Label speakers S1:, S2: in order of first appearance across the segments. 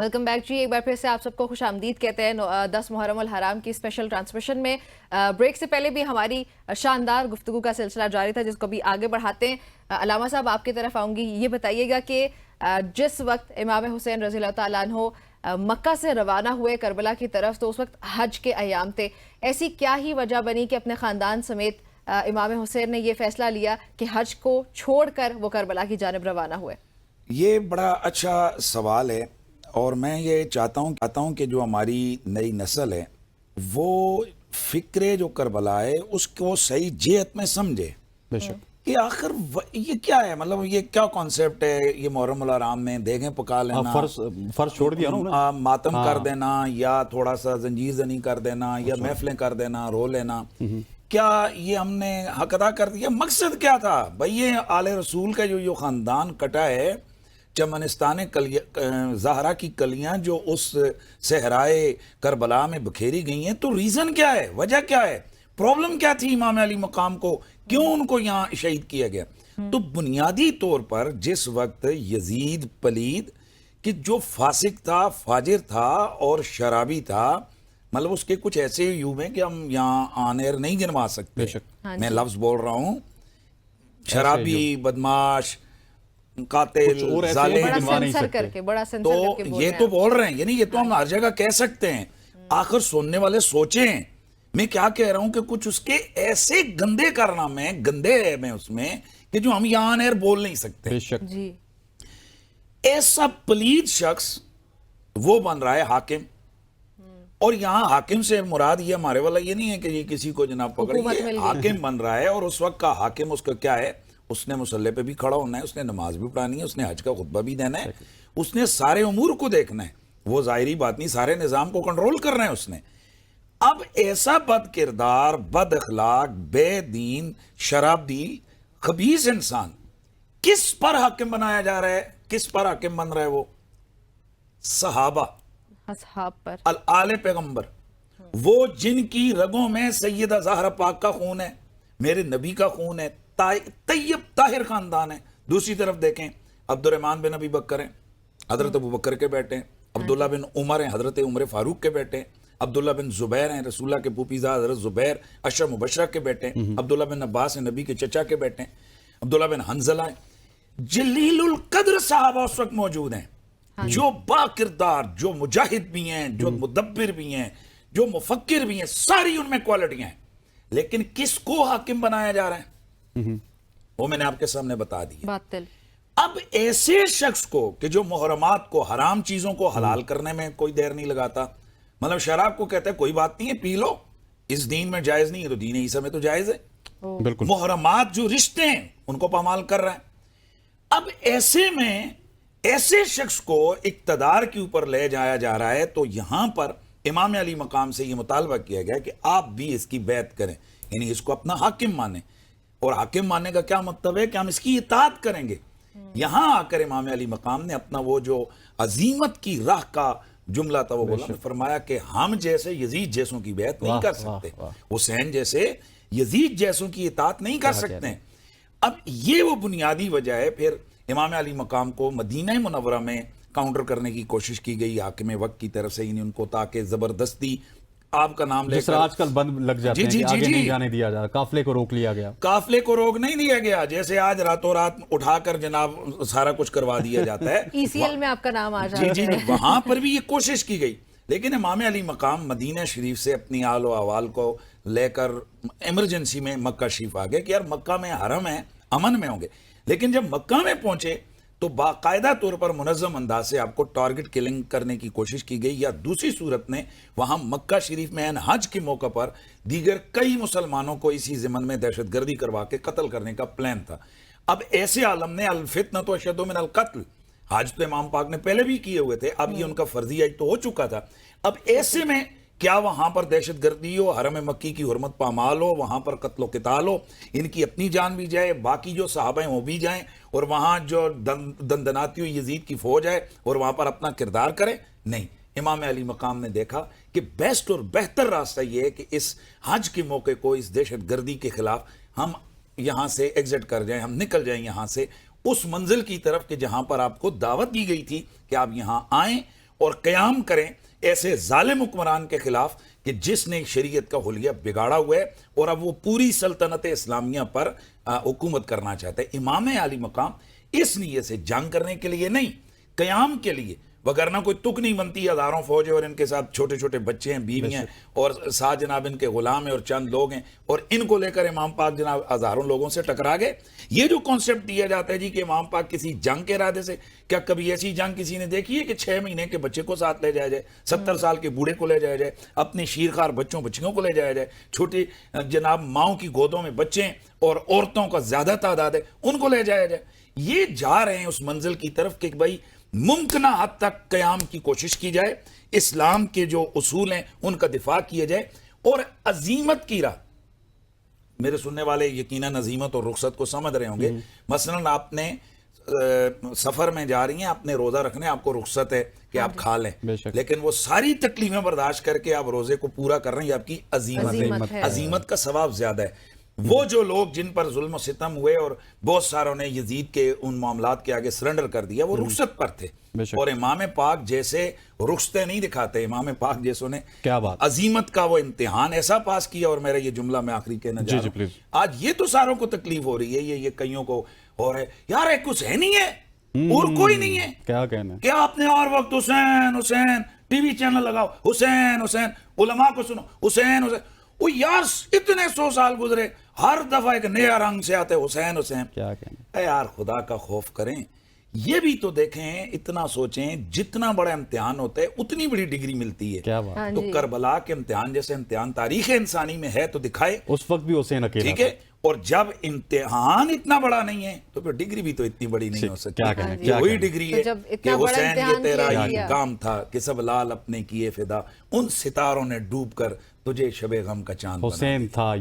S1: Welcome back جی. ایک بار پھر سے آپ سب کو خوش آمدید کہتے ہیں 10 محرم الحرام کی اسپیشل ٹرانسمیشن میں. بریک سے پہلے بھی ہماری شاندار گفتگو کا سلسلہ جاری تھا جس کو بھی آگے بڑھاتے ہیں. علامہ صاحب آپ کی طرف آؤں گی. یہ بتائیے گا کہ جس وقت امام حسین رضی اللہ تعالیٰ عنہ مکہ سے روانہ ہوئے کربلا کی طرف تو اس وقت حج کے ایام تھے. ایسی کیا ہی وجہ بنی کہ اپنے خاندان سمیت امام حسین نے یہ فیصلہ لیا کہ حج کو چھوڑ کر وہ کربلا کی جانب روانہ ہوئے؟
S2: یہ بڑا اچھا سوال ہے اور میں یہ چاہتا ہوں کہ جو ہماری نئی نسل ہے وہ فکر جو کربلا ہے اس کو صحیح جہت میں سمجھے.
S3: بے شک.
S2: کہ آخر یہ کیا ہے، مطلب یہ کیا کانسیپٹ ہے یہ محرم الحرام میں دیگیں پکا لینا،
S3: فرض چھوڑ دیا نا،
S2: ماتم کر دینا یا تھوڑا سا زنجیر زنی کر دینا یا محفلیں کر دینا، رو لینا، کیا یہ ہم نے حق ادا کر دیا؟ مقصد کیا تھا بھئی؟ یہ آل رسول کا جو خاندان کٹا ہے، چمنستان زہرا کی کلیاں جو اس صحرائے کربلا میں بکھیری گئی ہیں، تو ریزن کیا ہے، وجہ کیا ہے، پرابلم کیا تھی امام علی مقام کو، کیوں ان کو یہاں شہید کیا گیا؟ تو بنیادی طور پر جس وقت یزید پلید کہ جو فاسق تھا، فاجر تھا اور شرابی تھا، مطلب اس کے کچھ ایسے عیوب ہیں کہ ہم یہاں آن ایئر نہیں گنوا سکتے. میں لفظ بول رہا ہوں، شرابی، بدماش، قاتل، ظالم، تو یہ تو بول رہے ہیں، یعنی یہ تو ہم ہر جگہ کہہ سکتے ہیں. آخر سننے والے سوچیں میں کیا کہہ رہا ہوں کہ کچھ اس کے ایسے گندے کارنامے ہیں، گندے ہیں میں اس میں، کہ جو ہم یہاں آن ایئر بول نہیں سکتے.
S3: بے شک.
S1: جی.
S2: ایسا پلید شخص وہ بن رہا ہے حاکم، اور یہاں حاکم سے مراد یہ ہمارے والا یہ نہیں ہے کہ یہ کسی کو جناب پکڑے، حاکم بن رہا ہے. اور اس وقت کا حاکم اس کا کیا ہے؟ اس نے مسلح پہ بھی کھڑا ہونا ہے، اس نے نماز بھی پڑھانی ہے، اس نے حج کا خطبہ بھی دینا ہے، اس نے سارے امور کو دیکھنا ہے. وہ ظاہری بات نہیں، سارے نظام کو کنٹرول کرنا ہے اس نے. اب ایسا بد کردار، بد اخلاق، بے دین، شرابی، خبیث انسان کس پر حاکم بنایا جا رہا ہے؟ کس پر حاکم بن رہا ہے؟ وہ صحابہ،
S1: اصحاب پر،
S2: آل پیغمبر، وہ جن کی رگوں میں سیدہ زہرا پاک کا خون ہے، میرے نبی کا خون ہے، طیب طاہر خاندان ہے. دوسری طرف دیکھیں، عبد الرحمن بن ابی بکر ہیں، حضرت ابو بکر کے بیٹے ہیں. عبداللہ بن عمر ہیں، حضرت عمر فاروق کے بیٹے ہیں. عبداللہ بن زبیر ہیں، رسول اللہ کے پھوپھیزاد حضرت زبیر اشرف مبشرہ کے بیٹے ہیں. عبداللہ بن عباس ہیں، نبی کے چچا کے بیٹے ہیں. عبداللہ بن حنظلہ ہیں. جلیل القدر صحابہ اس وقت موجود ہیں، جو با کردار، جو مجاہد بھی ہیں، جو مدبر بھی ہیں، جو مفکر بھی ہیں، ساری ان میں کوالٹیاں ہیں. لیکن کس کو حاکم بنایا جا رہا ہے وہ میں نے آپ کے سامنے بتا دیا.
S1: باطل.
S2: اب ایسے شخص کو کہ جو محرمات کو، حرام چیزوں کو حلال کرنے میں کوئی دیر نہیں لگاتا، مطلب شراب کو کہتا ہے کوئی بات نہیں ہے پی لو، اس دین میں جائز نہیں ہے تو دین عیسیٰ میں تو جائز ہے.
S3: بالکل.
S2: محرمات جو رشتے ہیں ان کو پامال کر رہا ہے. اب ایسے میں ایسے شخص کو اقتدار کے اوپر لے جایا جا رہا ہے، تو یہاں پر امام علی مقام سے یہ مطالبہ کیا گیا کہ آپ بھی اس کی بیعت کریں، یعنی اس کو اپنا حاکم مانیں. اور حاکم ماننے کا کیا مطلب ہے؟ کہ ہم اس کی اطاعت کریں گے. یہاں آ کر امام علی مقام نے اپنا وہ جو عظیمت کی راہ کا جملہ تھا وہ بولا، فرمایا کہ ہم جیسے یزید جیسوں کی بیعت نہیں کر سکتے، حسین جیسے یزید جیسوں کی اطاعت نہیں کر سکتے. اب یہ وہ بنیادی وجہ ہے. پھر امام علی مقام کو مدینہ منورہ میں کاؤنٹر کرنے کی کوشش کی گئی حاکم وقت کی طرف سے، یعنی ان کو تاکہ زبردستی آپ کا نام لے
S3: جس طرح آج کل بند لگ جاتے ہیں کہ آگے نہیں جانے دیا جا رہا، قافلے کو روک لیا گیا.
S2: قافلے کو روک نہیں دیا گیا، جیسے آج راتوں رات اٹھا کر جناب سارا کچھ کروا دیا جاتا ہے.
S1: ای سی ایل میں آپ کا نام آ جاتا ہے.
S2: جی وہاں پر بھی یہ کوشش کی گئی. لیکن امام علی مقام مدینہ شریف سے اپنی آل و احوال کو لے کر ایمرجنسی میں مکہ شریف آ گئے کہ یار مکہ میں حرم ہے، امن میں ہوں گے. لیکن جب مکہ میں پہنچے تو باقاعدہ طور پر منظم انداز سے آپ کو ٹارگٹ کلنگ کرنے کی کوشش کی گئی، یا دوسری صورت میں وہاں مکہ شریف میں حج کے موقع پر دیگر کئی مسلمانوں کو اسی ضمن میں دہشت گردی کروا کے قتل کرنے کا پلان تھا. اب ایسے عالم نے الفتنۃ اشد من القتل، حج تو امام پاک نے پہلے بھی کیے ہوئے تھے، اب یہ ان کا فرضی حج تو ہو چکا تھا. اب ایسے میں کیا وہاں پر دہشت گردی ہو، حرم مکی کی حرمت پامال ہو، وہاں پر قتل و قتال ہو، ان کی اپنی جان بھی جائے، باقی جو صحابہ ہیں وہ بھی جائیں، اور وہاں جو دندناتی ہوئی یزید کی فوج ہے اور وہاں پر اپنا کردار کرے؟ نہیں. امام علی مقام نے دیکھا کہ بیسٹ اور بہتر راستہ یہ ہے کہ اس حج کے موقع کو، اس دہشت گردی کے خلاف ہم یہاں سے ایگزٹ کر جائیں، ہم نکل جائیں یہاں سے اس منزل کی طرف کہ جہاں پر آپ کو دعوت دی گئی تھی کہ آپ یہاں آئیں اور قیام کریں ایسے ظالم حکمران کے خلاف کہ جس نے شریعت کا حلیہ بگاڑا ہوا ہے اور اب وہ پوری سلطنت اسلامیہ پر حکومت کرنا چاہتے ہیں. امام عالی مقام اس نیت سے جنگ کرنے کے لیے نہیں، قیام کے لیے، وگرنہ کوئی تک نہیں بنتی. ہزاروں فوج ہے اور ان کے ساتھ چھوٹے چھوٹے بچے ہیں، بیوی ہیں، اور ساتھ جناب ان کے غلام ہیں اور چند لوگ ہیں، اور ان کو لے کر امام پاک جناب ہزاروں لوگوں سے ٹکرا گئے. یہ جو کانسیپٹ دیا جاتا ہے جی کہ امام پاک کسی جنگ کے ارادے سے، کیا کبھی ایسی جنگ کسی نے دیکھی ہے کہ 6 مہینے کے بچے کو ساتھ لے جایا جائے، 70 سال کے بوڑھے کو لے جایا جائے، اپنی شیرخوار بچیوں کو لے جایا جائے، چھوٹی جناب ماؤں کی گودوں میں بچے ہیں اور عورتوں کا زیادہ تعداد ہے، ان کو لے جایا جائے. یہ جا رہے ہیں اس منزل کی طرف کہ بھائی ممکنہ حد تک قیام کی کوشش کی جائے، اسلام کے جو اصول ہیں ان کا دفاع کیا جائے، اور عزیمت کی راہ. میرے سننے والے یقیناً عزیمت اور رخصت کو سمجھ رہے ہوں گے. مثلاً آپ نے سفر میں جا رہی ہیں، آپ نے روزہ رکھنے، آپ کو رخصت ہے کہ آپ کھا لیں، لیکن وہ ساری تکلیفیں برداشت کر کے آپ روزے کو پورا کر رہے ہیں، یہ آپ کی عزیمت ہے. عزیمت کا ثواب زیادہ ہے. وہ جو لوگ جن پر ظلم و ستم ہوئے اور بہت ساروں نے یزید کے ان معاملات کے آگے سرنڈر کر دیا، وہ رخصت پر تھے. اور امام پاک جیسے رخصتیں نہیں دکھاتے، امام پاک جیسوں نے عظیمت کا وہ امتحان ایسا پاس کیا. اور میرا یہ جملہ میں آخری کہنا چاہ رہا ہوں، آج یہ تو ساروں کو تکلیف ہو رہی ہے، یہ کئیوں کو ہو رہا ہے، یار ایک کچھ ہے نہیں ہے اور کوئی نہیں ہے، کیا کہنا ہے، کیا آپ نے ہر وقت حسین حسین ٹی وی چینل لگاؤ، حسین حسین، علماء کو سنو، حسین حسین. وہ یار اتنے 100 سال گزرے، ہر دفعہ ایک نیا رنگ سے آتے حسین حسین. کیا کہنا، اے یار خدا کا خوف کریں. یہ بھی تو دیکھیں، اتنا سوچیں، جتنا بڑا امتحان ہوتا ہے اتنی بڑی ڈگری ملتی ہے. تو کربلا کے امتحان جیسے امتحان تاریخ انسانی میں ہے تو دکھائے. اس وقت بھی حسین اکیلا، ٹھیک ہے، اور جب امتحان اتنا بڑا نہیں ہے تو پھر ڈگری بھی تو اتنی بڑی نہیں ہو سکتی. یہ وہی ڈگری ہے کہ حسین یہ تیرا ہی کام تھا کہ سب لال اپنے کیے فدا، ان ستاروں نے ڈوب کر تجھے شب غم کا چاند. حسین تھا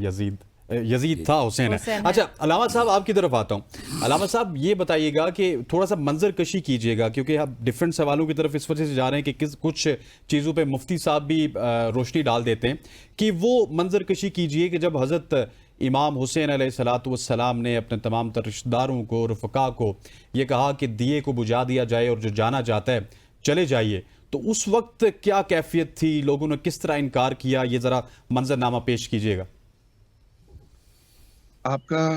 S2: یزید تھا حسین ہے. اچھا علامہ صاحب آپ کی طرف آتا ہوں. علامہ صاحب یہ بتائیے گا کہ تھوڑا سا منظر کشی کیجئے گا، کیونکہ آپ ڈیفرنٹ سوالوں کی طرف اس وجہ سے جا رہے ہیں کہ کچھ چیزوں پہ مفتی صاحب بھی روشنی ڈال دیتے ہیں، کہ وہ منظر کشی کیجئے کہ جب حضرت امام حسین علیہ السلام نے اپنے تمام تر رشتہ داروں کو، رفقا کو یہ کہا کہ دیے کو بجھا دیا جائے اور جو جانا چاہتا ہے چلے جائیے، تو اس وقت کیا کیفیت تھی، لوگوں نے کس طرح انکار کیا، یہ ذرا منظر نامہ پیش کیجئے گا.
S4: آپ کا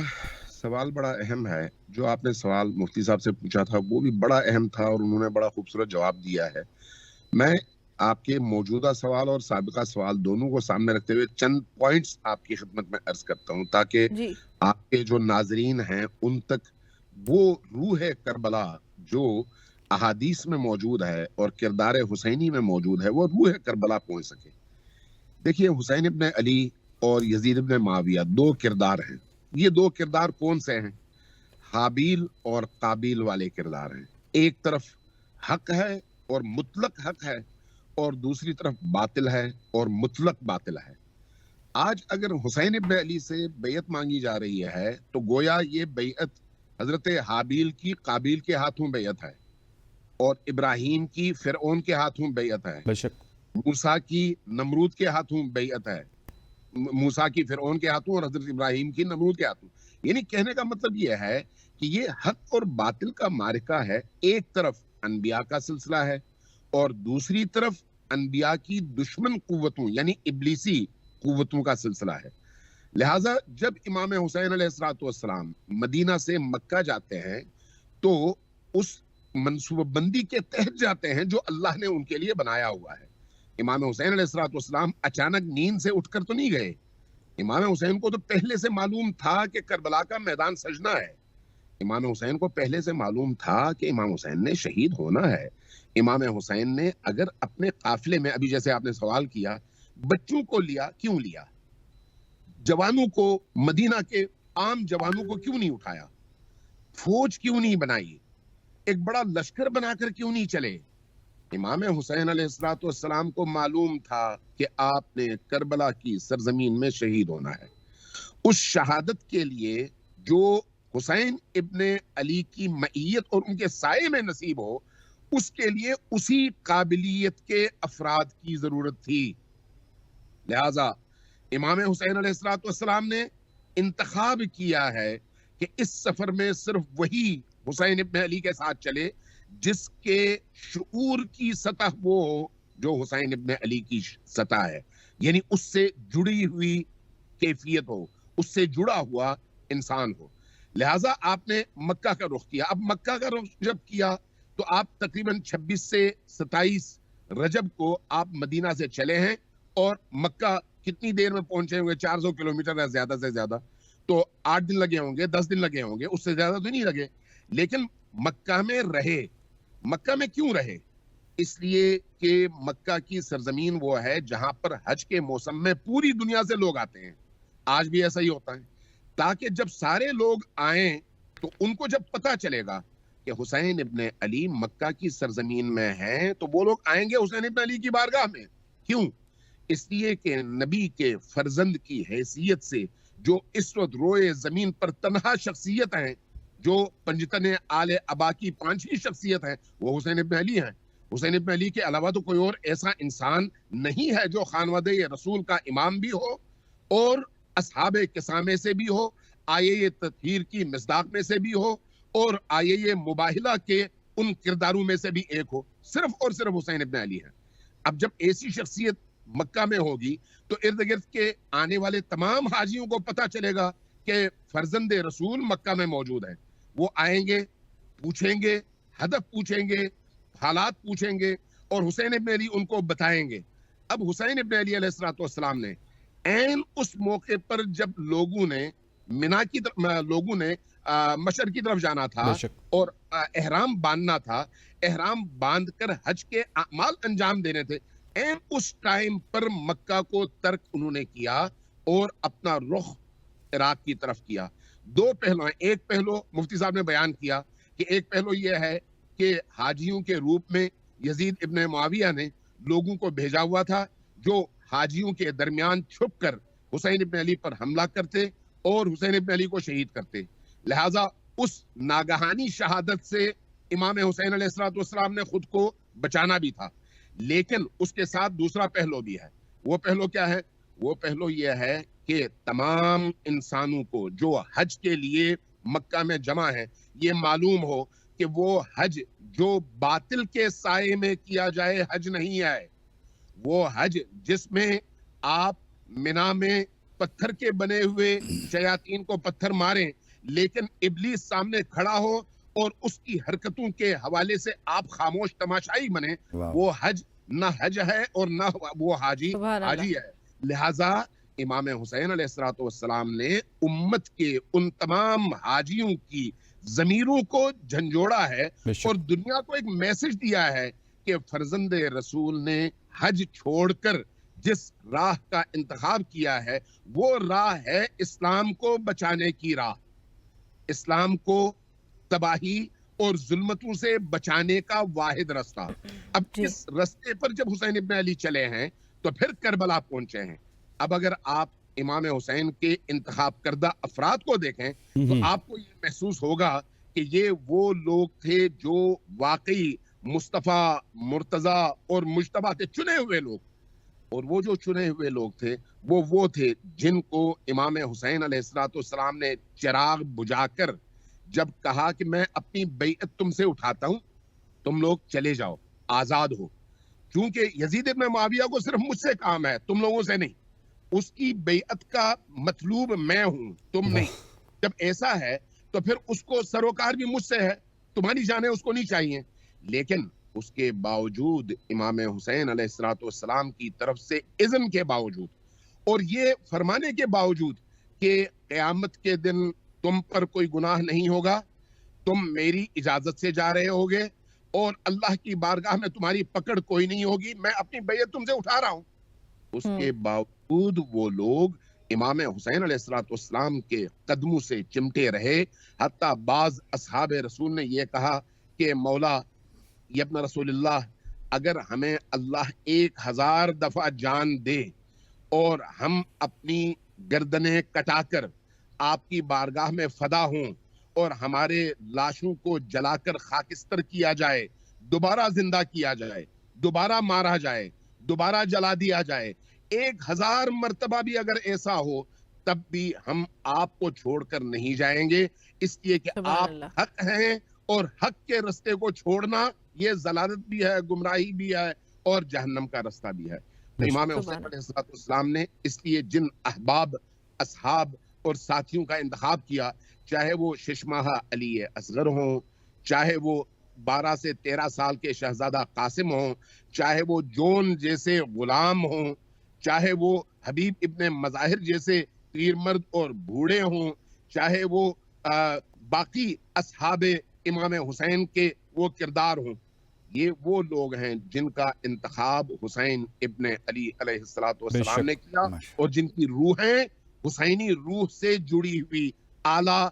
S4: سوال بڑا اہم ہے. جو آپ نے سوال مفتی صاحب سے پوچھا تھا وہ بھی بڑا اہم تھا اور انہوں نے بڑا خوبصورت جواب دیا ہے. میں آپ کے موجودہ سوال اور سابقہ سوال دونوں کو سامنے رکھتے ہوئے چند پوائنٹس آپ کی خدمت میں عرض کرتا ہوں تاکہ آپ کے جو ناظرین ہیں ان تک وہ روح کربلا جو احادیث میں موجود ہے اور کردار حسینی میں موجود ہے وہ روح کربلا پہنچ سکے. دیکھیے، حسین ابن علی اور یزید ابن معاویہ 2 کردار ہیں. یہ 2 کردار کون سے ہیں؟ حابیل اور قابیل والے کردار ہیں. ایک طرف حق ہے اور مطلق حق ہے، اور دوسری طرف باطل ہے اور مطلق باطل ہے. آج اگر حسین ابن علی سے بیعت مانگی جا رہی ہے تو گویا یہ بیعت حضرت حابیل کی قابیل کے ہاتھوں بیعت ہے، اور ابراہیم کی فرعون کے ہاتھوں بیعت ہے، موسیٰ کی نمرود کے ہاتھوں بیعت ہے، موسیٰ کی فرعون کے ہاتھوں اور حضرت ابراہیم کی نمرود کے ہاتھوں. یعنی کہنے کا مطلب یہ ہے کہ یہ حق اور باطل کا معرکہ ہے. ایک طرف انبیاء کا سلسلہ ہے اور دوسری طرف انبیاء کی دشمن قوتوں یعنی ابلیسی قوتوں کا سلسلہ ہے. لہٰذا جب امام حسین علیہ السلام مدینہ سے مکہ جاتے ہیں تو اس منصوبہ بندی کے تحت جاتے ہیں جو اللہ نے ان کے لیے بنایا ہوا ہے. امام حسین علیہ السلام اچانک نیند سے اٹھ کر تو نہیں گئے. امام حسین کو تو پہلے سے معلوم تھا کہ کربلا کا میدان سجنا ہے. امام حسین کو پہلے سے معلوم تھا کہ امام حسین نے شہید ہونا ہے. امام حسین نے اگر اپنے قافلے میں، ابھی جیسے آپ نے سوال کیا، بچوں کو لیا، کیوں لیا؟ جوانوں کو، مدینہ کے عام جوانوں کو کیوں نہیں اٹھایا؟ فوج کیوں نہیں بنائی؟ ایک بڑا لشکر بنا کر کیوں نہیں چلے؟ امام حسین علیہ السلام کو معلوم تھا کہ آپ نے کربلا کی سرزمین میں شہید ہونا ہے. اس شہادت کے لیے جو حسین ابن علی کی معیت اور ان کے سائے میں نصیب ہو، اس کے لیے اسی قابلیت کے افراد کی ضرورت تھی. لہذا امام حسین علیہ السلام نے انتخاب کیا ہے کہ اس سفر میں صرف وہی حسین ابن علی کے ساتھ چلے جس کے شعور کی سطح وہ ہو جو حسین ابن علی کی سطح ہے، یعنی اس سے جڑی ہوئی کیفیت ہو، اس سے جڑا ہوا انسان ہو. لہٰذا آپ نے مکہ کا رخ کیا. اب مکہ کا رخ جب کیا تو آپ تقریباً 26 سے 27 رجب کو آپ مدینہ سے چلے ہیں، اور مکہ کتنی دیر میں پہنچے ہوں گے؟ 400 کلومیٹر ہے زیادہ سے زیادہ، تو 8 دن لگے ہوں گے، 10 دن لگے ہوں گے، اس سے زیادہ تو نہیں لگے. لیکن مکہ میں رہے. مکہ میں کیوں رہے؟ اس لیے کہ مکہ کی سرزمین وہ ہے جہاں پر حج کے موسم میں پوری دنیا سے لوگ آتے ہیں. آج بھی ایسا ہی ہوتا ہے، تاکہ جب سارے لوگ آئیں تو ان کو جب پتہ چلے گا کہ حسین ابن علی مکہ کی سرزمین میں ہیں، تو وہ لوگ آئیں گے حسین ابن علی کی بارگاہ میں. کیوں؟ اس لیے کہ نبی کے فرزند کی حیثیت سے جو اس وقت روئے زمین پر تنہا شخصیت ہیں، جو پنجتن آل ابا کی 5ویں شخصیت ہے، وہ حسین ابن علی ہیں. حسین ابن علی کے علاوہ تو کوئی اور ایسا انسان نہیں ہے جو خانوادہ رسول کا امام بھی ہو اور اصحاب قسامے سے بھی ہو، آیے تطہیر کی مصداق میں سے بھی ہو، اور آیے مباہلہ کے ان کرداروں میں سے بھی ایک ہو. صرف اور صرف حسین ابن علی ہے. اب جب ایسی شخصیت مکہ میں ہوگی تو ارد گرد کے آنے والے تمام حاجیوں کو پتہ چلے گا کہ فرزند رسول مکہ میں موجود ہے. وہ آئیں گے، پوچھیں گے، ہدف پوچھیں گے، حالات پوچھیں گے، اور حسین ابن علی ان کو بتائیں گے. اب حسین ابن علی علیہ السلام نے عین اس موقع پر جب لوگوں نے منا کی لوگوں نے مشرق کی طرف جانا تھا
S3: بے شک.
S4: اور احرام باندھنا تھا، احرام باندھ کر حج کے اعمال انجام دینے تھے، عین اس ٹائم پر مکہ کو ترک انہوں نے کیا اور اپنا رخ عراق کی طرف کیا. دو پہلو ہیں. ایک پہلو مفتی صاحب نے بیان کیا کہ ایک پہلو یہ ہے کہ حاجیوں کے روپ میں یزید ابن معاویہ نے لوگوں کو بھیجا ہوا تھا جو حاجیوں کے درمیان چھپ کر حسین ابن علی پر حملہ کرتے اور حسین ابن علی کو شہید کرتے. لہٰذا اس ناگہانی شہادت سے امام حسین علیہ السلام نے خود کو بچانا بھی تھا. لیکن اس کے ساتھ دوسرا پہلو بھی ہے. وہ پہلو کیا ہے؟ وہ پہلو یہ ہے کہ تمام انسانوں کو جو حج کے لیے مکہ میں جمع ہے، یہ معلوم ہو کہ وہ حج جو باطل کے سائے میں کیا جائے حج نہیں ہے. وہ حج جس میں آپ منا میں پتھر کے بنے ہوئے شیاطین کو پتھر ماریں، لیکن ابلیس سامنے کھڑا ہو اور اس کی حرکتوں کے حوالے سے آپ خاموش تماشائی بنے، وہ حج نہ حج ہے اور نہ وہ حاجی ہے. لہٰذا امام حسین علیہ السلام نے امت کے ان تمام حاجیوں کی ضمیروں کو جھنجھوڑا ہے اور دنیا کو ایک میسج دیا ہے کہ فرزند رسول نے حج چھوڑ کر جس راہ کا انتخاب کیا ہے، وہ راہ ہے اسلام کو بچانے کی راہ، اسلام کو تباہی اور ظلمتوں سے بچانے کا واحد راستہ. اب اس راستے پر جب حسین ابن علی چلے ہیں تو پھر کربلا پہنچے ہیں. اب اگر آپ امام حسین کے انتخاب کردہ افراد کو دیکھیں تو آپ کو یہ محسوس ہوگا کہ یہ وہ لوگ تھے جو واقعی مصطفیٰ، مرتضیٰ اور مجتبیٰ تھے، چنے ہوئے لوگ. اور وہ جو چنے ہوئے لوگ تھے وہ تھے جن کو امام حسین علیہ السلام نے چراغ بجھا کر جب کہا کہ میں اپنی بیعت تم سے اٹھاتا ہوں، تم لوگ چلے جاؤ، آزاد ہو. کیونکہ یزید ابن معاویہ کو صرف مجھ سے کام ہے، تم لوگوں سے نہیں. اس کی بیعت کا مطلوب میں ہوں، تم نہیں. جب ایسا ہے تو پھر اس کو سروکار بھی مجھ سے ہے، تمہاری جانیں اس کو نہیں چاہیے. لیکن اس کے باوجود امام حسین علیہ السلام کی طرف سے اذن کے باوجود اور یہ فرمانے کے باوجود کہ قیامت کے دن تم پر کوئی گناہ نہیں ہوگا، تم میری اجازت سے جا رہے ہوگے اور اللہ کی بارگاہ میں تمہاری پکڑ کوئی نہیں ہوگی، میں اپنی بیعت تم سے اٹھا رہا ہوں. اس کے باوجود وہ لوگ امام حسین علیہ السلام کے قدموں سے چمٹے رہے. حتیٰ بعض اصحاب رسول نے یہ کہا کہ مولا ابن رسول اللہ، اگر ہمیں اللہ 1000 دفعہ جان دے اور ہم اپنی گردنیں کٹا کر آپ کی بارگاہ میں فدا ہوں اور ہمارے لاشوں کو جلا کر خاکستر کیا جائے، دوبارہ زندہ کیا جائے، دوبارہ مارا جائے، دوبارہ جلا دیا جائے، 1000 مرتبہ بھی اگر ایسا ہو، تب بھی ہم آپ کو چھوڑ کر نہیں جائیں گے، اس لیے کہ آپ حق ہیں اور حق کے رستے کو چھوڑنا یہ ضلالت بھی ہے, گمراہی بھی ہے اور جہنم کا رستہ بھی ہے. تو امام حسین علیہ السلام نے اس لیے جن احباب, اصحاب اور ساتھیوں کا انتخاب کیا, چاہے وہ شش ماہہ علی اصغر ہوں, چاہے وہ 12 سے 13 سال کے شہزادہ قاسم ہوں, چاہے وہ جون جیسے غلام ہوں, چاہے وہ حبیب ابن مظاہر جیسے پیر مرد اور بوڑھے ہوں, چاہے وہ باقی اصحاب امام حسین کے وہ کردار ہوں, یہ وہ لوگ ہیں جن کا انتخاب حسین ابن علی علیہ السلام نے کیا, اور جن کی روحیں حسینی روح سے جڑی ہوئی اعلیٰ,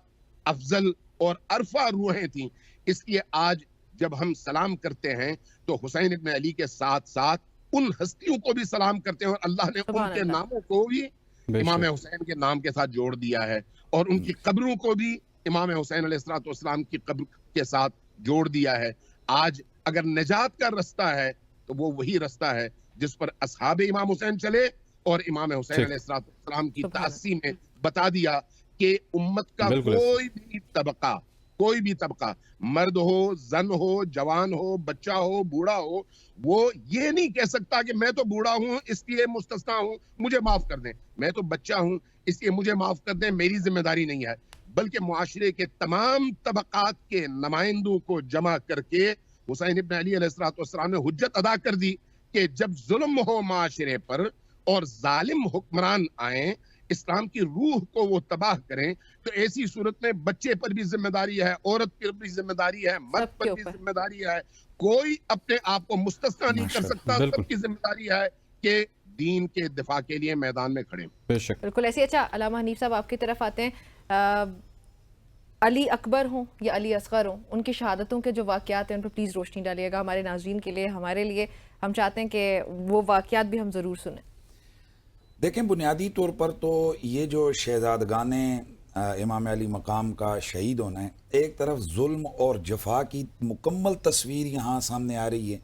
S4: افضل اور عرفہ روحیں تھیں. اس لیے آج جب ہم سلام کرتے ہیں تو حسین ابن علی کے ساتھ ساتھ ان ہستیوں کو بھی سلام کرتے ہیں, اور اللہ نے ان کے ناموں کو بھی امام حسین کے نام کے ساتھ جوڑ دیا ہے, اور ان کی قبروں کو بھی امام حسین علیہ السلام کی قبر کے ساتھ جوڑ دیا ہے. آج اگر نجات کا رستہ ہے تو وہ وہی رستہ ہے جس پر اصحاب امام حسین چلے, اور امام حسین علیہ السلام کی تأسی میں بتا دیا کہ امت کا کوئی بھی طبقہ, مرد ہو, زن ہو, جوان ہو, بچہ ہو, بوڑھا ہو, وہ یہ نہیں کہہ سکتا کہ میں تو بوڑھا ہوں اس لیے مستثنا ہوں, مجھے معاف کر دیں, میں تو بچہ ہوں اس لیے مجھے معاف کر دیں, میری ذمہ داری نہیں ہے. بلکہ معاشرے کے تمام طبقات کے نمائندوں کو جمع کر کے حسین ابن علی علیہ السلام نے حجت ادا کر دی کہ جب ظلم ہو معاشرے پر اور ظالم حکمران آئیں, اسلام کی روح کو وہ تباہ کریں, تو ایسی صورت میں بچے پر بھی ذمہ داری ہے, عورت پر بھی ذمہ داری ہے, مرد پر بھی ذمہ داری ہے, کوئی اپنے آپ کو مستثنا نہیں کر سکتا. سب کی ذمہ داری ہے کہ دین کے دفاع کے لیے میدان میں کھڑے.
S1: بالکل ایسی. اچھا علامہ حنیف صاحب آپ کی طرف آتے ہیں. علی اکبر ہوں یا علی اصغر ہوں, ان کی شہادتوں کے جو واقعات ہیں ان پر پلیز روشنی ڈالیے گا ہمارے ناظرین کے لیے, ہمارے لیے. ہم چاہتے ہیں کہ وہ واقعات بھی ہم ضرور سنیں.
S2: دیکھیں, بنیادی طور پر تو یہ جو شہزادگان امام علی مقام کا شہید ہونا ہے, ایک طرف ظلم اور جفا کی مکمل تصویر یہاں سامنے آ رہی ہے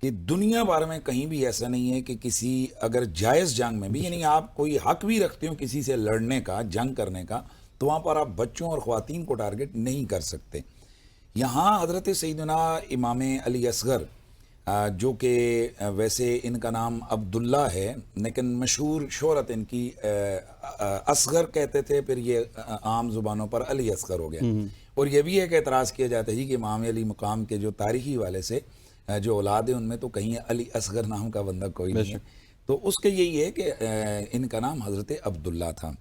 S2: کہ دنیا بھر میں کہیں بھی ایسا نہیں ہے کہ کسی اگر جائز جنگ میں بھی, یعنی آپ کوئی حق بھی رکھتے ہو کسی سے لڑنے کا, جنگ کرنے کا, تو وہاں پر آپ بچوں اور خواتین کو ٹارگٹ نہیں کر سکتے. یہاں حضرت سیدنا امام علی اصغر, جو کہ ویسے ان کا نام عبداللہ ہے لیکن مشہور شہرت ان کی اصغر کہتے تھے, پھر یہ عام زبانوں پر علی اصغر ہو گیا. اور یہ بھی ایک اعتراض کیا جاتا ہے کہ امام علی مقام کے جو تاریخی والے سے جو اولاد ہیں ان میں تو کہیں علی اصغر نام کا بندہ کوئی نہیں ہے, تو اس کے یہی ہے کہ ان کا نام حضرت عبداللہ تھا.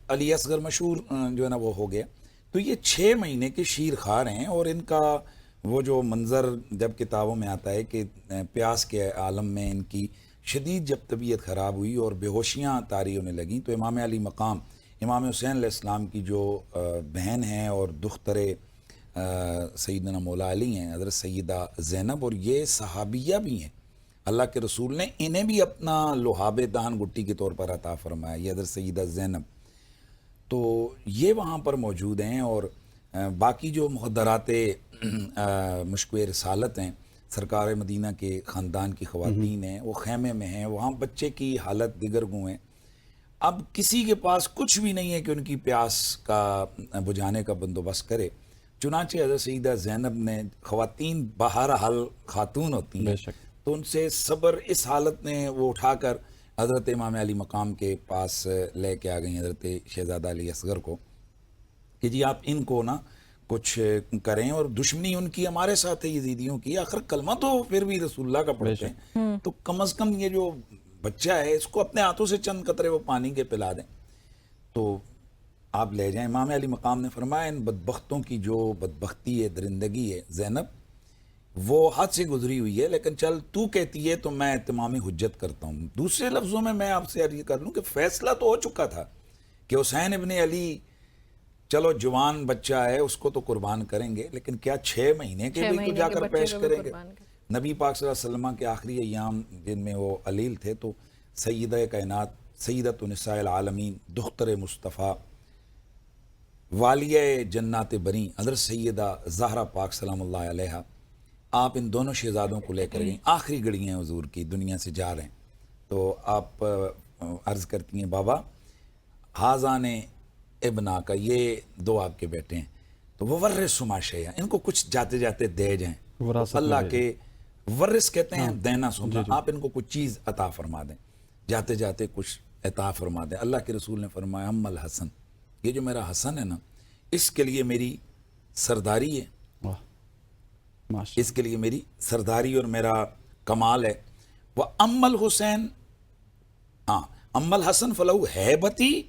S2: علی اصغر مشہور جو ہے نا وہ ہو گیا. تو یہ 6 مہینے کے شیر خوار ہیں, اور ان کا وہ جو منظر جب کتابوں میں آتا ہے کہ پیاس کے عالم میں ان کی شدید جب طبیعت خراب ہوئی اور بے ہوشیاں طاری ہونے لگیں, تو امام علی مقام امام حسین علیہ السلام کی جو بہن ہیں اور دختر سیدنا مولا علی ہیں, حضرت سیدہ زینب, اور یہ صحابیہ بھی ہیں, اللہ کے رسول نے انہیں بھی اپنا لحاب دہن گٹی کے طور پر عطا فرمایا, یہ حضرت سیدہ زینب. تو یہ وہاں پر موجود ہیں, اور باقی جو مخدرات مشکوہ رسالت ہیں, سرکار مدینہ کے خاندان کی خواتین ہیں, وہ خیمے میں ہیں, وہاں بچے کی حالت دیگر گوں ہے. اب کسی کے پاس کچھ بھی نہیں ہے کہ ان کی پیاس کا بجھانے کا بندوبست کرے. چنانچہ حضرت سیدہ زینب نے, خواتین بہرحال خاتون ہوتی ہیں, تو ان سے صبر اس حالت نے وہ اٹھا کر حضرت امام علی مقام کے پاس لے کے آ گئی حضرت شہزادہ علی اصغر کو کہ جی آپ ان کو نا کچھ کریں, اور دشمنی ان کی ہمارے ساتھ ہے یزیدیوں کی, آخر کلمہ تو پھر بھی رسول اللہ کا پڑھتے ہیں, تو کم از کم یہ جو بچہ ہے اس کو اپنے ہاتھوں سے چند قطرے وہ پانی کے پلا دیں, تو آپ لے جائیں. امام علی مقام نے فرمایا ان بدبختوں کی جو بدبختی ہے, درندگی ہے, زینب وہ حد سے گزری ہوئی ہے, لیکن چل تو کہتی ہے تو میں تمام حجت کرتا ہوں. دوسرے لفظوں میں آپ سے عرض کر لوں کہ فیصلہ تو ہو چکا تھا کہ حسین ابن علی چلو جوان بچہ ہے اس کو تو قربان کریں گے, لیکن کیا 6 مہینے کے بھی تو جا کر پیش کریں گے. نبی پاک صلی اللہ علیہ وسلم کے آخری ایام جن میں وہ علیل تھے, تو سیدہ کائنات سیدۃ نساء العالمین دختر مصطفیٰ والیہ جنات بری حضرت سیدہ زہرا پاک سلام اللہ علیہا, آپ ان دونوں شہزادوں کو لے کر گئیں, آخری گھڑی ہیں حضور کی, دنیا سے جا رہے ہیں. تو آپ عرض کرتی ہیں بابا حاذان ابنا کا, یہ 2 آپ کے بیٹے ہیں, تو وہ ورث ما شیئا، ان کو کچھ جاتے جاتے دے جائیں.
S3: وراثت میں
S2: اللہ
S3: دے
S2: کے ورث کہتے ہیں دینا سننا. آپ ان کو کچھ چیز عطا فرما دیں، جاتے جاتے کچھ عطا فرما دیں. اللہ کے رسول نے فرمایا ام الحسن، یہ جو میرا حسن ہے نا، اس کے لیے میری سرداری ہے،
S3: واہ ماشاء
S2: اس کے لیے میری سرداری اور میرا کمال ہے. وہ ام الحسین، ہاں ام الحسن فلو ہیبتی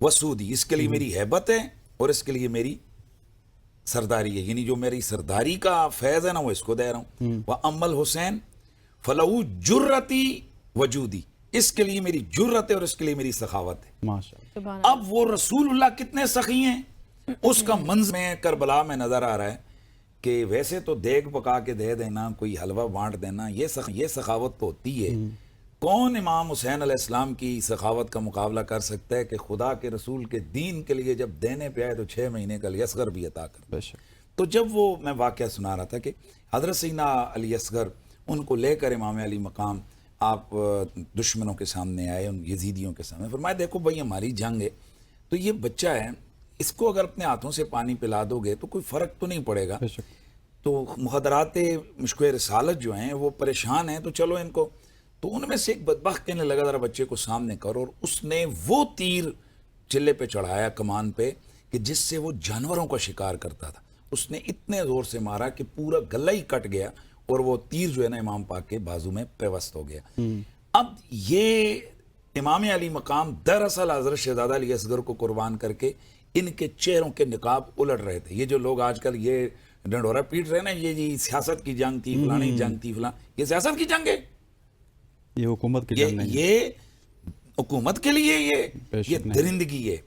S2: وسودی، اس کے لیے میری ہیبت ہے اور اس کے لیے میری سرداری ہے، یعنی جو میری سرداری کا فیض ہے نا وہ اس کو دے رہا ہوں. وہ ام الحسین فلو جرتی وجودی، اس کے لیے میری جرت ہے اور اس کے لیے میری سخاوت ہے.
S3: ماشاء اللہ.
S1: سبحان اللہ.
S2: اب وہ رسول اللہ کتنے سخی ہیں، اس کا منظر میں کربلا میں نظر آ رہا ہے کہ ویسے تو دیگ پکا کے دے دینا، کوئی حلوہ بانٹ دینا، یہ سخاوت تو ہوتی ہے. کون امام حسین علیہ السلام کی سخاوت کا مقابلہ کر سکتا ہے کہ خدا کے رسول کے دین کے لیے جب دینے پہ آئے تو 6 مہینے کا علی اصغر بھی عطا کر.
S3: بے شک.
S2: تو جب وہ میں واقعہ سنا رہا تھا کہ حضرت سیدنا علی اصغر ان کو لے کر امام علی مقام آپ دشمنوں کے سامنے آئے، ان یزیدیوں کے سامنے، فرمایا دیکھو بھائی ہماری جنگ ہے، تو یہ بچہ ہے، اس کو اگر اپنے ہاتھوں سے پانی پلا دو گے تو کوئی فرق تو نہیں پڑے گا.
S3: بے شک.
S2: تو مخدرات مشق رسالت جو ہیں وہ پریشان ہیں، تو چلو ان کو. تو ان میں سے ایک بدبخت کہنے لگا ذرا بچے کو سامنے کرو، اور اس نے وہ تیر چلے پہ چڑھایا کمان پہ کہ جس سے وہ جانوروں کا شکار کرتا تھا. اس نے اتنے زور سے مارا کہ پورا گلہ ہی کٹ گیا اور وہ تیر جو ہے نا امام پاک کے بازو میں پیوست ہو گیا. اب یہ امام علی مقام دراصل حضرت شہزادہ علی اصغر کو قربان کر کے ان کے چہروں کے نقاب الٹ رہے تھے. یہ جو لوگ آج کل یہ ڈنڈورا پیٹ رہے نا، یہ جی سیاست کی جنگ تھی، فلانی جنگ تھی، فلاں، یہ سیاست کی جنگ ہے،
S3: یہ حکومت کی جنگ نہیں ہے.
S2: یہ حکومت کے لیے
S3: بے شک
S2: یہ
S3: نہیں.
S2: درندگی ہے.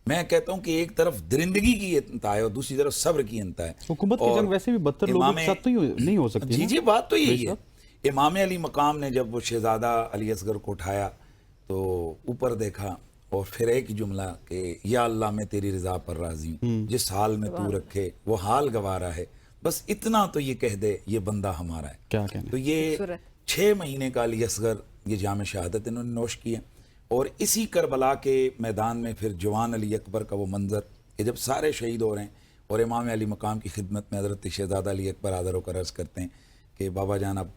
S2: میں کہتا ہوں کہ ایک طرف درندگی کی انتہا ہے اور دوسری طرف صبر کی انتہا ہے.
S3: حکومت کی جنگ ویسے بھی بدتر لوگوں کے ساتھ تو نہیں ہو سکتی.
S2: جی بات تو یہی ہے. امام علی مقام نے جب وہ شہزادہ علی اصغر کو اٹھایا تو اوپر دیکھا اور پھر ایک ہی جملہ کہ یا اللہ میں تیری رضا پر راضی ہوں، جس حال میں تو رکھے وہ حال گوارا ہے، بس اتنا تو یہ کہہ دے یہ بندہ ہمارا ہے.
S3: کیا کہنا.
S2: تو یہ 6 مہینے کا علی اصغر یہ جام شہادت انہوں نے نوش کی ہے. اور اسی کربلا کے میدان میں پھر جوان علی اکبر کا وہ منظر کہ جب سارے شہید ہو رہے ہیں اور امام علی مقام کی خدمت میں حضرت شہزادہ علی اکبر حاضر ہو کر عرض کرتے ہیں کہ بابا جان اب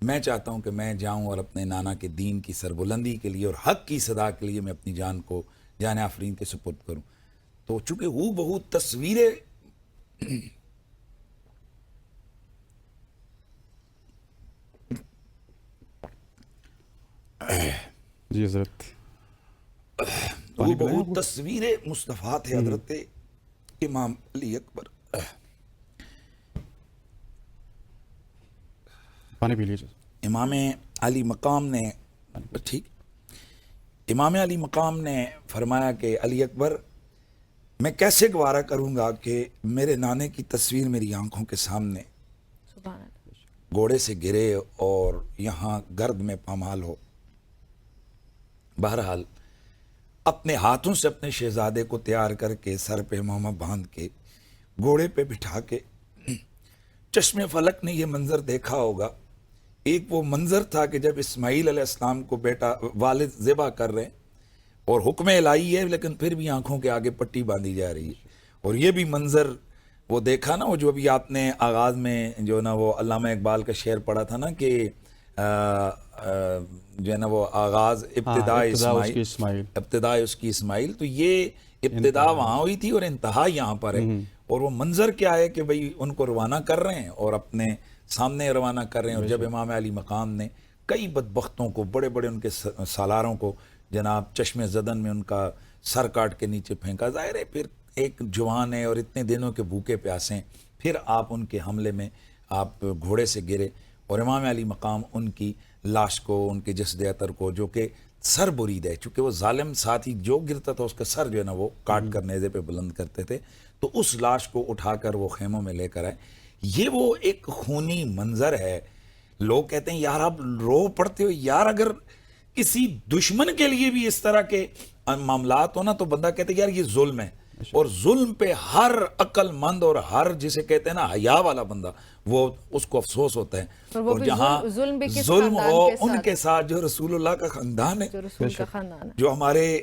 S2: میں چاہتا ہوں کہ میں جاؤں اور اپنے نانا کے دین کی سربلندی کے لیے اور حق کی صدا کے لیے میں اپنی جان کو جان آفرین کے سپرد کروں. تو چونکہ وہ بہت تصویریں
S3: جی حضرت،
S2: وہ بہت تصویر مصطفیٰ تھے حضرت امام علی اکبر.
S3: پانی پی لیجیے.
S2: امام علی مقام نے ٹھیک امام علی مقام نے فرمایا کہ علی اکبر میں کیسے گوارا کروں گا کہ میرے نانے کی تصویر میری آنکھوں کے سامنے
S1: سبحان اللہ.
S2: گھوڑے سے گرے اور یہاں گرد میں پامال ہو. بہرحال اپنے ہاتھوں سے اپنے شہزادے کو تیار کر کے سر پہ امامہ باندھ کے گھوڑے پہ بٹھا کے چشم فلک نے یہ منظر دیکھا ہوگا. ایک وہ منظر تھا کہ جب اسماعیل علیہ السلام کو بیٹا والد ذبح کر رہے ہیں اور حکم الہی ہے لیکن پھر بھی آنکھوں کے آگے پٹی باندھی جا رہی ہے. اور یہ بھی منظر وہ دیکھا نا، وہ جو ابھی آپ نے آغاز میں جو نا وہ علامہ اقبال کا شعر پڑھا تھا نا کہ جو ہے نا وہ آغاز ابتدا اس کی اسماعیل. تو یہ ابتدا وہاں ہوئی تھی اور انتہا یہاں پر ہے. اور وہ منظر کیا ہے کہ بھئی ان کو روانہ کر رہے ہیں اور اپنے سامنے روانہ کر رہے ہیں. اور جب امام علی مقام نے کئی بدبختوں کو، بڑے بڑے ان کے سالاروں کو جناب چشم زدن میں ان کا سر کاٹ کے نیچے پھینکا، ظاہر ہے پھر ایک جوان ہے اور اتنے دنوں کے بھوکے پیاسے، پھر آپ ان کے حملے میں آپ گھوڑے سے گرے اور امام علی مقام ان کی لاش کو، ان کے جسد اطہر کو جو کہ سر برید ہے، چونکہ وہ ظالم ساتھی جو گرتا تھا اس کا سر جو ہے نا وہ کاٹ کر نیزے پہ بلند کرتے تھے، تو اس لاش کو اٹھا کر وہ خیموں میں لے کر آئے. یہ وہ ایک خونی منظر ہے. لوگ کہتے ہیں یار آپ رو پڑتے ہو، یار اگر کسی دشمن کے لیے بھی اس طرح کے معاملات ہو نا تو بندہ کہتے ہیں یار یہ ظلم ہے. اور ظلم پہ ہر عقل مند اور ہر جسے کہتے ہیں نا حیا والا بندہ وہ اس کو افسوس ہوتا ہے. اور جہاں ظلم ہو ان کے ساتھ جو رسول اللہ کا خاندان ہے،
S1: جو رسول کا خاندان ہے،
S2: جو ہمارے